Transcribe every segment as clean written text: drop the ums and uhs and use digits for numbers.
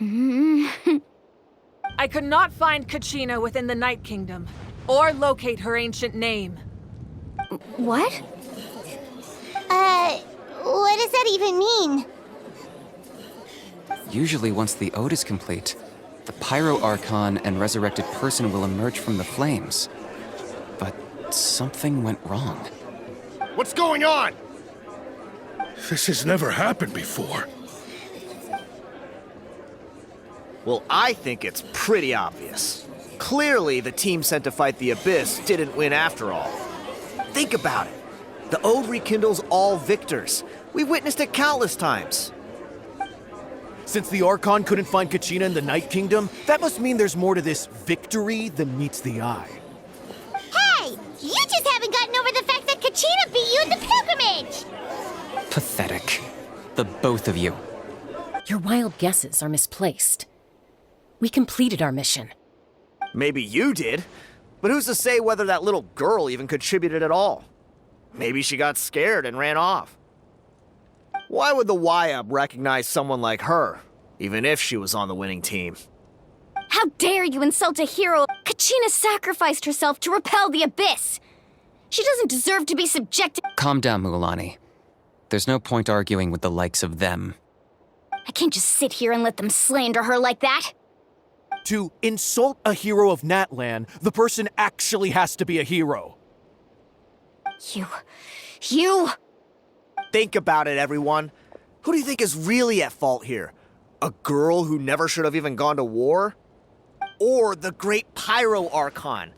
I could not find Kachina within the Night Kingdom, or locate her ancient name. What? What does that even mean? Usually once the ode is complete, the Pyro Archon and resurrected person will emerge from the flames. But something went wrong. What's going on? This has never happened before. Well, I think it's pretty obvious. Clearly, the team sent to fight the Abyss didn't win after all. Think about it. The Ode rekindles all victors. We've witnessed it countless times. Since the Archon couldn't find Kachina in the Night Kingdom, that must mean there's more to this victory than meets the eye. Hey! You just haven't gotten over the fact that Kachina beat you in the pilgrimage! Pathetic. The both of you. Your wild guesses are misplaced. We completed our mission. Maybe you did, but who's to say whether that little girl even contributed at all? Maybe she got scared and ran off. Why would the YUB recognize someone like her, even if she was on the winning team? How dare you insult a hero? Kachina sacrificed herself to repel the Abyss! She doesn't deserve to be subjected— Calm down, Mulan. There's no point arguing with the likes of them. I can't just sit here and let them slander her like that! To insult a hero of Natlan, the person actually has to be a hero. You... Think about it, everyone. Who do you think is really at fault here? A girl who never should have even gone to war? Or the great Pyro Archon?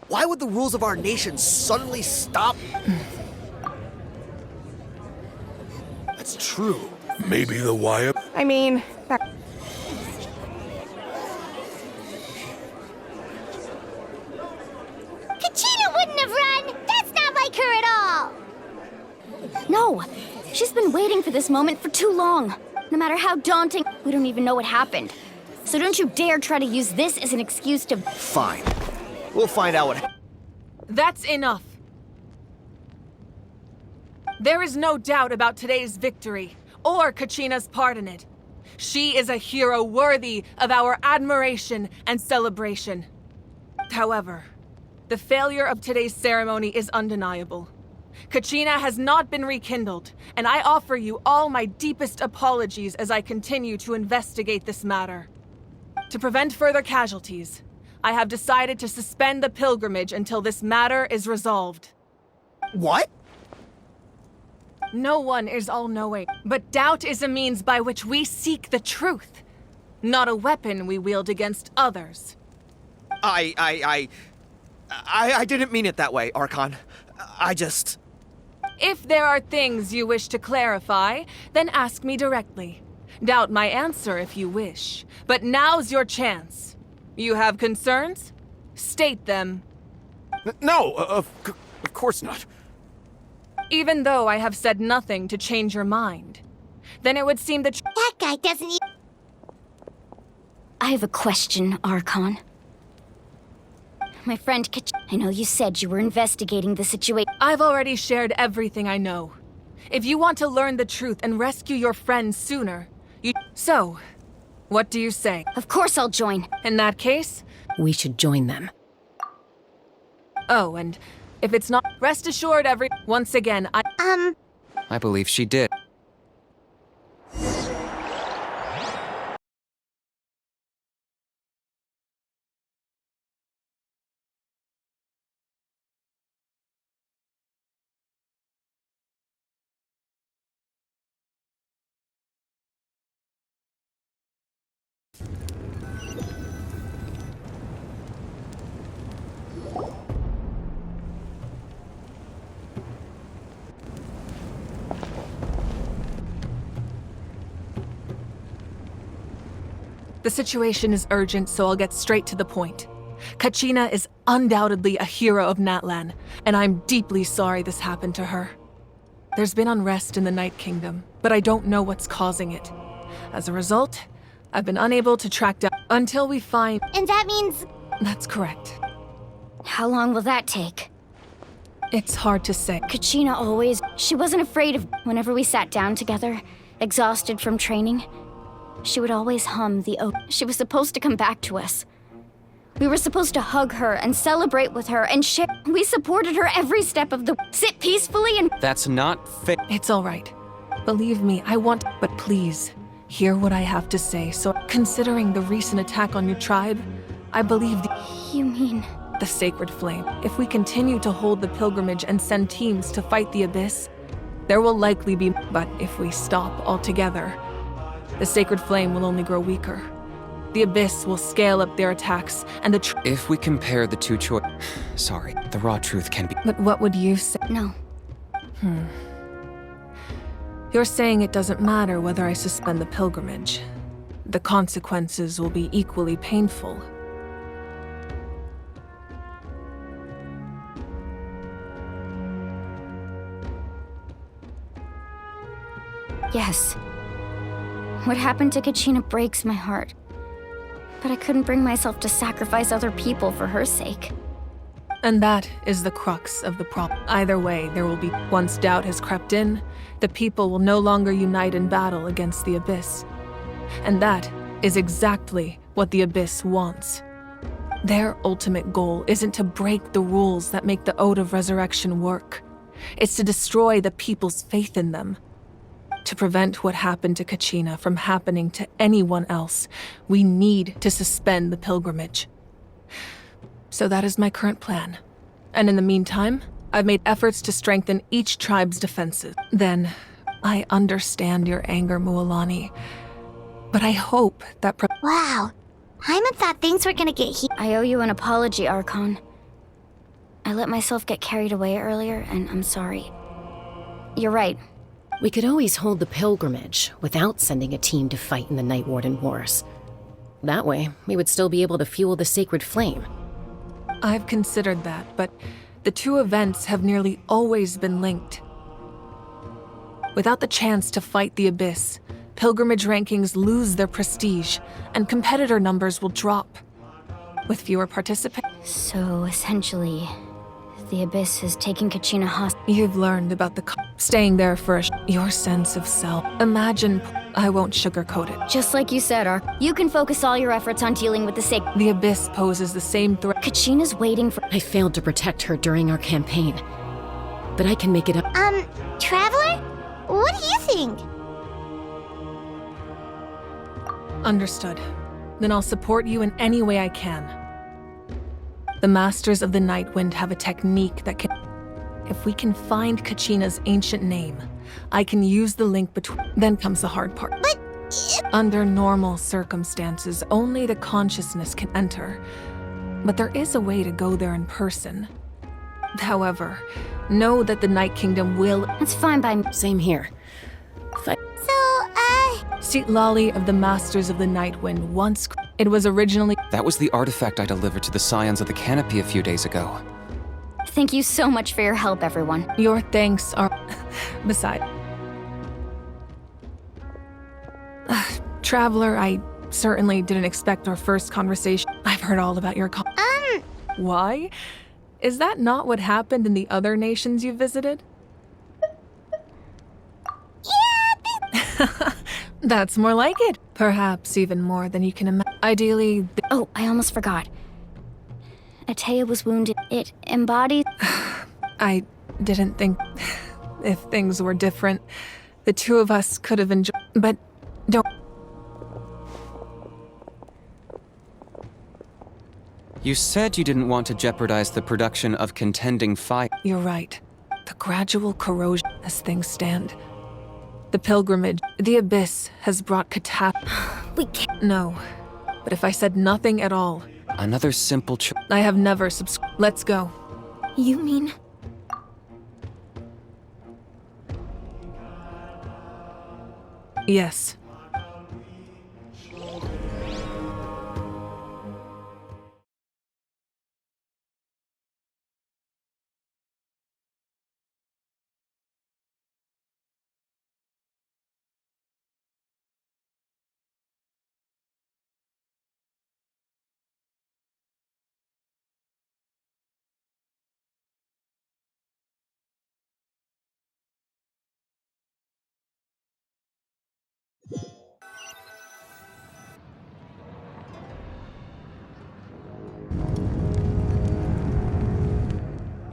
Why would the rules of our nation suddenly stop? That's true. Maybe the YUB. I mean, Kachina wouldn't have run! That's not like her at all! No, she's been waiting for this moment for too long. No matter how daunting, we don't even know what happened. So don't you dare try to use this as an excuse to— Fine. We'll find out what— that's enough. There is no doubt about today's victory, or Kachina's part in it. She is a hero worthy of our admiration and celebration. However, the failure of today's ceremony is undeniable. Kachina has not been rekindled, and I offer you all my deepest apologies as I continue to investigate this matter. To prevent further casualties, I have decided to suspend the pilgrimage until this matter is resolved. What? No one is all-knowing, but doubt is a means by which we seek the truth, not a weapon we wield against others. I didn't mean it that way, Archon. If there are things you wish to clarify, then ask me directly. Doubt my answer if you wish, but now's your chance. You have concerns? State them. No, of course not. Even though I have said nothing to change your mind, then it would seem that That guy doesn't even— I have a question, Archon. My friend I know you said you were investigating the situation. I've already shared everything I know. If you want to learn the truth and rescue your friends sooner, So, what do you say? Of course I'll join. In that case, We should join them. oh, and if it's not, rest assured once again, I believe she did. The situation is urgent, so I'll get straight to the point. Kachina is undoubtedly a hero of Natlan, and I'm deeply sorry this happened to her. There's been unrest in the Night Kingdom, but I don't know what's causing it. As a result, I've been unable to track down until we find— And that means— That's correct. How long will that take? It's hard to say. Kachina always— She wasn't afraid of whenever we sat down together, exhausted from training. she would always hum the ode. She was supposed to come back to us. We were supposed to hug her and celebrate with her and share. We supported her every step of the sit peacefully and That's not fair. It's all right. Believe me, I want. But please, hear what I have to say. So, considering the recent attack on your tribe, I believe You mean... the Sacred Flame. If we continue to hold the pilgrimage and send teams to fight the Abyss, there will likely be. But if we stop altogether, the Sacred Flame will only grow weaker. The Abyss will scale up their attacks, and If we compare the two Sorry, the raw truth can be. But what would you say? No. You're saying it doesn't matter whether I suspend the pilgrimage. The consequences will be equally painful. Yes. What happened to Kachina breaks my heart. But I couldn't bring myself to sacrifice other people for her sake. And that is the crux of the problem. Either way, there will be. Once doubt has crept in, the people will no longer unite in battle against the Abyss. And that is exactly what the Abyss wants. Their ultimate goal isn't to break the rules that make the Ode of Resurrection work. It's to destroy the people's faith in them. To prevent what happened to Kachina from happening to anyone else, we need to suspend the pilgrimage. So that is my current plan. And in the meantime, I've made efforts to strengthen each tribe's defenses. Then, I understand your anger, Mualani. But I hope that Wow. Hyman thought things were gonna get I owe you an apology, Archon. I let myself get carried away earlier, and I'm sorry. You're right. We could always hold the pilgrimage without sending a team to fight in the Night Warden Wars. That way, we would still be able to fuel the Sacred Flame. I've considered that, but the two events have nearly always been linked. Without the chance to fight the Abyss, pilgrimage rankings lose their prestige, and competitor numbers will drop. With fewer participants, So, essentially, the Abyss has taken Kachina hostage. you've learned about the staying there for your sense of self. Imagine, I won't sugarcoat it. Just like you said, Ark. You can focus all your efforts on dealing with the sick. The Abyss poses the same threat. Kachina's waiting for... I failed to protect her during our campaign. But I can make it up. Traveler? What do you think? Understood. Then I'll support you in any way I can. The Masters of the Nightwind have a technique that can... If we can find Kachina's ancient name, I can use the link between... Then comes the hard part. But... Under normal circumstances, only the consciousness can enter. But there is a way to go there in person. However, know that the Night Kingdom will... That's fine by me. Same here. Seat Lolly of the Masters of the Nightwind once... It was originally... That was the artifact I delivered to the Scions of the Canopy a few days ago. Thank you so much for your help, everyone. Your thanks are... Beside... Traveler, I certainly didn't expect our first conversation. I've heard all about your Why? Is that not what happened in the other nations you visited? Yeah! That's more like it. Perhaps even more than you can imagine. Ideally... Oh, I almost forgot. Atea was wounded. It embodied... I didn't think... If things were different, the two of us could have enjoyed... But don't... You said you didn't want to jeopardize the production of contending fire. You're right. The gradual corrosion as things stand. The pilgrimage, the Abyss, has brought We can't... No. But if I said nothing at all, Another simple I have never subscribed. Let's go. You mean... Yes.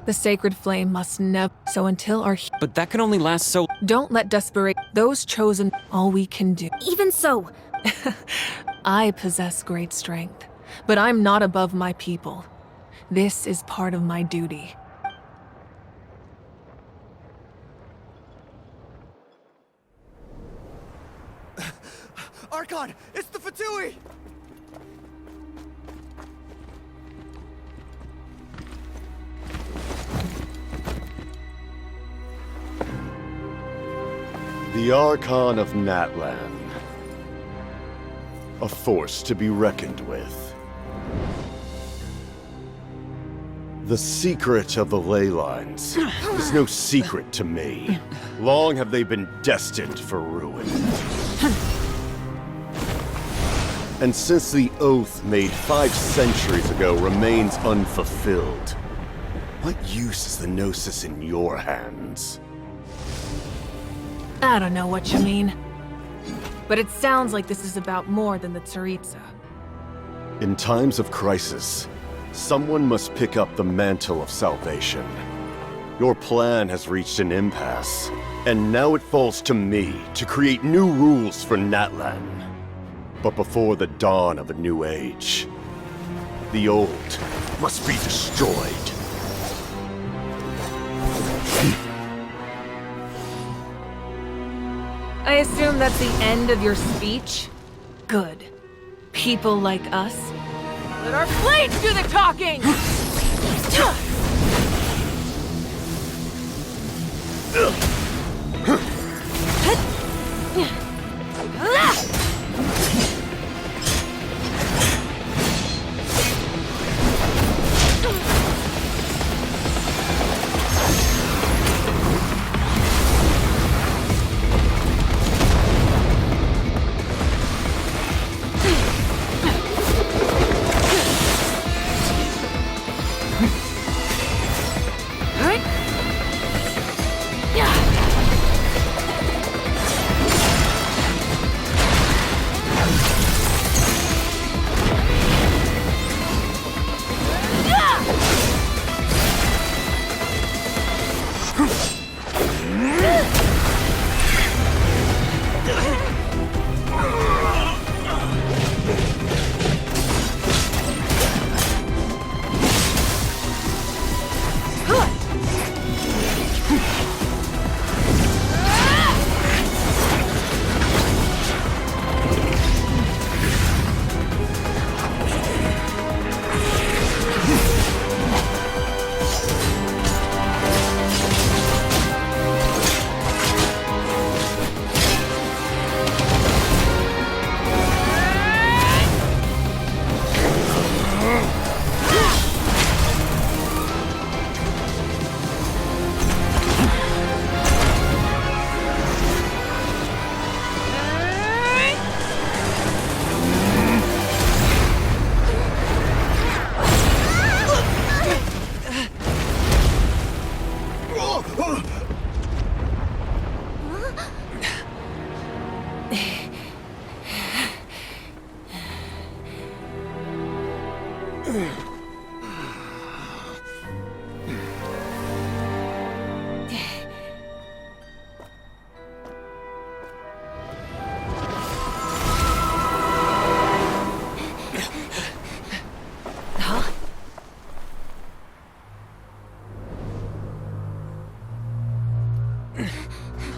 The sacred flame must never. So until our. But that can only last so. Don't let desperation. Those chosen. All we can do. Even so, I possess great strength, but I'm not above my people. This is part of my duty. Archon, it's the Fatui! The Archon of Natlan. A force to be reckoned with. The secret of the ley lines is no secret to me. Long have they been destined for ruin. And since the oath made 5 centuries ago remains unfulfilled, what use is the Gnosis in your hands? I don't know what you mean. But it sounds like this is about more than the Tsaritsa. In times of crisis, someone must pick up the mantle of salvation. Your plan has reached an impasse, and now it falls to me to create new rules for Natlan. But before the dawn of a new age, the old must be destroyed. I assume that's the end of your speech? Good. People like us. Let our blades do the talking!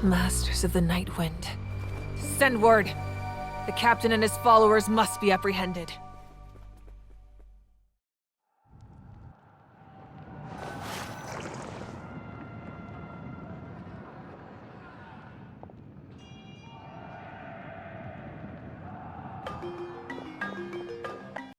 Masters of the Night Wind. Send word. The captain and his followers must be apprehended.